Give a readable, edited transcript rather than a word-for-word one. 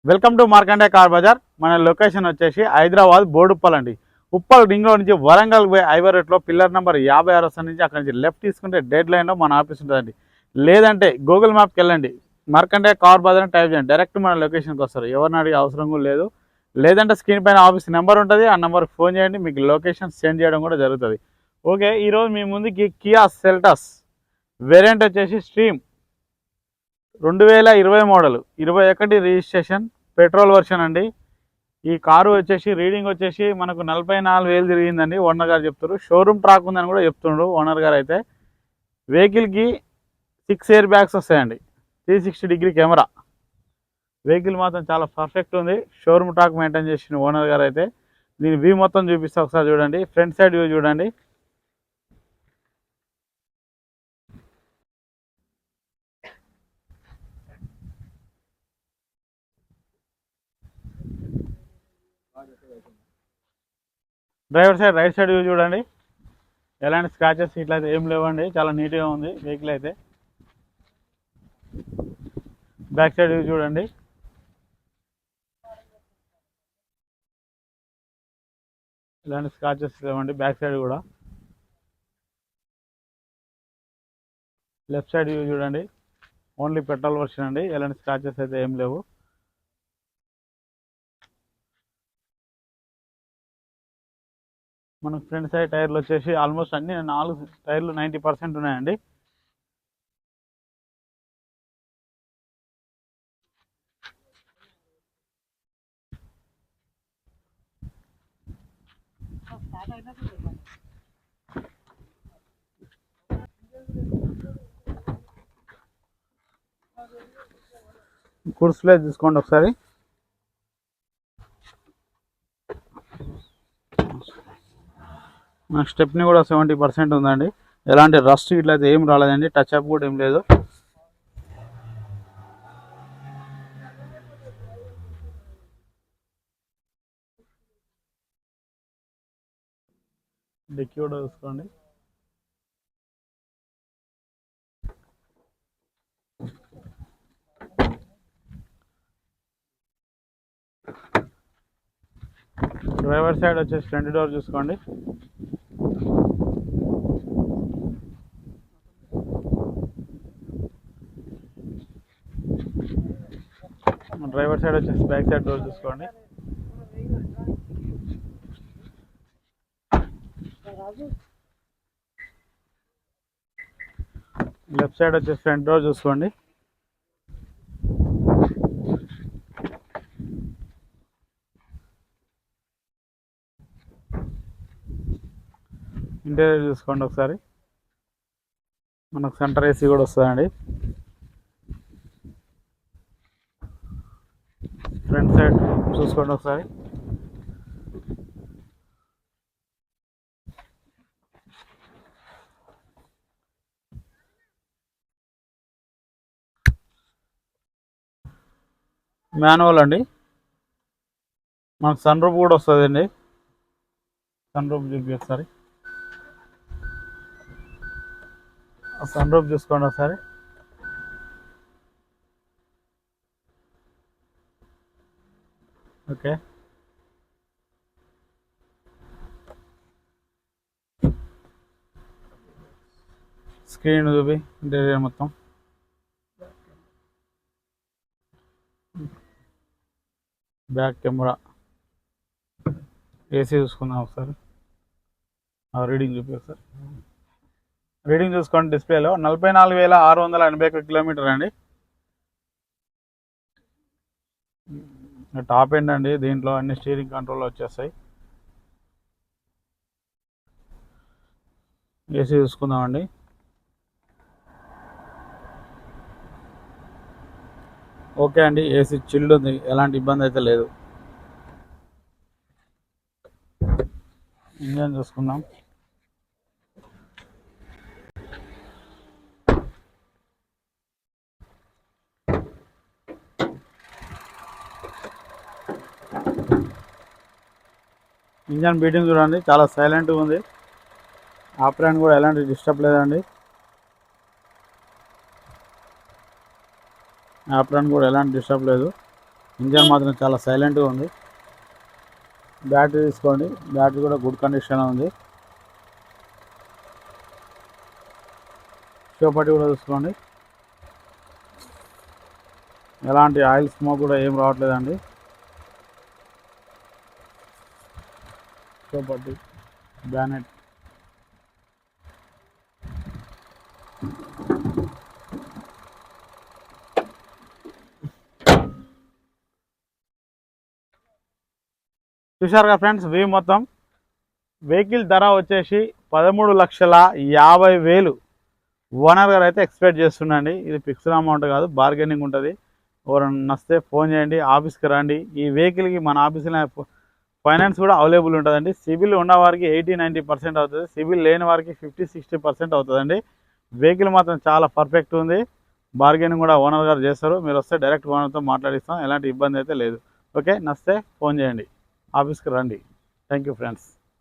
Welcome to Markande car bazaar. మన location వచ్చేసి హైదరాబాద్ బోడుప్పల్ అండి. ఉప్పల్ రింగ్లో నుంచి వరంగల్ పోయి ఐవరేట్లో పిల్లర్ నెంబర్ 56 నుంచి అక్కడ నుంచి లెఫ్ట్ తీసుకుంటే డెడ్ లైన్లో మన ఆఫీస్ ఉంటుందండి. లేదంటే గూగుల్ మ్యాప్కి వెళ్ళండి, మార్కండే కార్ బజార్ టైప్ చేయండి, డైరెక్ట్ మన లొకేషన్కి వస్తారు. ఎవరిని అడిగే అవసరం కూడా లేదు. లేదంటే స్క్రీన్ పైన ఆఫీస్ నెంబర్ ఉంటుంది, ఆ నెంబర్కి ఫోన్ చేయండి, మీకు లొకేషన్ సెండ్ చేయడం కూడా జరుగుతుంది. ఓకే, ఈరోజు మీ ముందుకి కియా సెల్టాస్ వేరియంట్ వచ్చేసి stream 2020 model, 21 registration, petrol version అండి. ఈ కారు వచ్చేసి రీడింగ్ వచ్చేసి మనకు 44,000 తిరిగిందండి. ఓనర్ గారు చెప్తారు. షోరూమ్ ట్రాక్ ఉందని కూడా చెప్తుండ్రు ఓనర్ గారు. అయితే వెహికల్కి 6 ఎయిర్ బ్యాగ్స్ వస్తాయండి, 360 డిగ్రీ కెమెరా. వెహికల్ మాత్రం చాలా పర్ఫెక్ట్ ఉంది. షోరూమ్ ట్రాక్ మెయింటైన్ చేసిన ఓనర్ గారు. అయితే దీని వ్యూ మొత్తం చూపిస్తే ఒకసారి చూడండి. ఫ్రంట్ సైడ్ వ్యూ చూడండి. Driver side right side view చూడండి. ఎలాంటి స్క్రాచెస్ ఇట్లా అయితే ఏం లేవండి, చాలా నీట్గా ఉంది వెహికల్ అయితే. బ్యాక్ సైడ్ వ్యూ చూడండి. ఎలాంటి స్క్రాచెస్ లేవండి బ్యాక్ సైడ్ కూడా. లెఫ్ట్ సైడ్ వ్యూ చూడండి. ఓన్లీ పెట్రోల్ వర్షన్ అండి, ఎలాంటి స్క్రాచెస్ అయితే ఏం లేవు. మనకు ఫ్రంట్ సైడ్ టైర్లు వచ్చేసి ఆల్మోస్ట్ అన్ని 4 టైర్లు 90% ఉన్నాయండి. గుడ్స్ ప్లేస్ తీసుకోండి ఒకసారి. మన స్టెప్ని కూడా 70% ఉందండి. ఎలాంటి రస్ట్ ఇట్లా అయితే ఏం రాలేదండి, టచ్ అప్ కూడా ఏం లేదు. డిక్కీ కూడా చూసుకోండి. డ్రైవర్ సైడ్ వచ్చేసి ఫ్రంట్ డోర్ చూసుకోండి. డ్రైవర్ సైడ్ వచ్చేసి బ్యాక్ సైడ్ డోర్ చూసుకోండి. లెఫ్ట్ సైడ్ వచ్చేసి ఫ్రంట్ డోర్ చూసుకోండి. ఇంటీరియర్ చూసుకోండి ఒకసారి. మనకు సెంటర్ ఏసీ కూడా వస్తుందండి. ఫ్రంట్ సైడ్ చూసుకోండి ఒకసారి. మాన్యువల్ అండి. మనకు సన్ రూఫ్ కూడా వస్తుందండి. సన్ రూఫ్ చూపి ఒకసారి. సన్ రూఫ్ చూసుకోండి ఒకసారి. ఓకే, స్క్రీన్ చూపి ఇంటీరియర్ మొత్తం. బ్యాక్ కెమెరా, ఏసీ చూసుకుందాం ఒకసారి. రీడింగ్ చూపి ఒకసారి. రీడింగ్ చూసుకోండి డిస్ప్లేలో 44,681 కిలోమీటర్ అండి. టాప్ ఎండ్ అండి. దీంట్లో అన్ని స్టీరింగ్ కంట్రోల్ వచ్చేస్తాయి. ఏసీ చూసుకుందామండి. ఓకే అండి, ఏసీ చిల్డ్ ఉంది, ఎలాంటి ఇబ్బంది అయితే లేదు. ఇంజన్ చూసుకుందాం. ఇంజన్ బీటింగ్ చూడండి, చాలా సైలెంట్గా ఉంది. ఆపరేషన్ కూడా ఎలాంటి డిస్టర్బ్ లేదండి. ఆపరేషన్ కూడా ఎలాంటి డిస్టర్బ్ లేదు. ఇంజన్ మాత్రం చాలా సైలెంట్గా ఉంది. బ్యాటరీ తీసుకోండి, బ్యాటరీ కూడా గుడ్ కండిషన్లో ఉంది. షోపట్టి కూడా చూసుకోండి, ఎలాంటి ఆయిల్ స్మోక్ కూడా ఏం రావట్లేదండి. షోపట్టి, బ్యానెట్, చూశారుగా ఫ్రెండ్స్. మొత్తం వెహికల్ ధర వచ్చేసి 13,50,000 ఓనర్ గారు అయితే ఎక్స్పెక్ట్ చేస్తుండండి. ఇది ఫిక్స్డ్ అమౌంట్ కాదు, బార్గెనింగ్ ఉంటుంది. ఎవరైనా నచ్చితే ఫోన్ చేయండి, ఆఫీస్కి రండి. ఈ వెహికల్కి మన ఆఫీస్లో ఫైనాన్స్ కూడా అవైలబుల్ ఉంటుందండి. సిబిల్ ఉన్న వారికి 80-90% అవుతుంది, సిబిల్ లేని వారికి 50-60% అవుతుందండి. వెహికల్ మాత్రం చాలా పర్ఫెక్ట్ ఉంది. బార్గెనింగ్ కూడా ఓనర్ గారు చేస్తారు. మీరు వస్తే డైరెక్ట్ ఓనర్తో మాట్లాడిస్తాం, ఎలాంటి ఇబ్బంది అయితే లేదు. ఓకే, నచ్చితే ఫోన్ చేయండి, ఆఫీస్కి రండి. Thank you friends.